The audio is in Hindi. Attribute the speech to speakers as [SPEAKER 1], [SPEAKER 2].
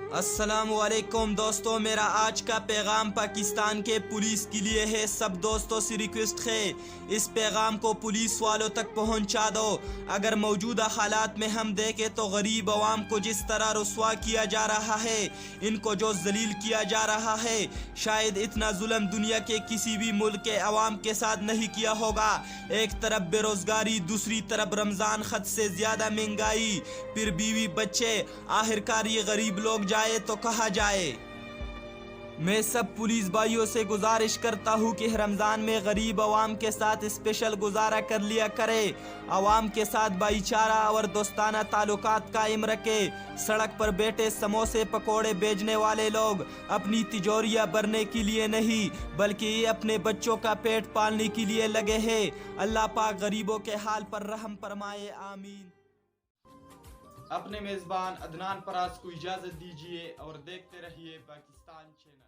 [SPEAKER 1] अस्सलामुअलैकुम दोस्तों, मेरा आज का पैगाम पाकिस्तान के पुलिस के लिए है। सब दोस्तों से रिक्वेस्ट है, इस पैगाम को पुलिस वालों तक पहुंचा दो। अगर मौजूदा हालात में हम देखें तो गरीब आवाम को जिस तरह रुस्वा किया जा रहा है, इनको जो जलील किया जा रहा है, शायद इतना जुल्म दुनिया के किसी भी मुल्क के अवाम के साथ नहीं किया होगा। एक तरफ बेरोजगारी, दूसरी तरफ रमज़ान खत से ज़्यादा महंगाई, फिर बीवी बच्चे, आखिरकार ये गरीब लोग जाए तो कहा जाए। मैं सब पुलिस भाइयों से गुजारिश करता हूँ कि रमज़ान में गरीब आवाम के साथ स्पेशल गुजारा कर लिया करे। आवाम के साथ भाईचारा और दोस्ताना ताल्लुकात कायम रखे। सड़क पर बैठे समोसे पकोड़े बेचने वाले लोग अपनी तिजोरियाँ भरने के लिए नहीं, बल्कि ये अपने बच्चों का पेट पालने के लिए लगे हैं। अल्लाह पाक गरीबों के हाल पर रहम फरमाए, आमीन। अपने मेज़बान अदनान परास को इजाज़त दीजिए और देखते रहिए पाकिस्तान चैनल।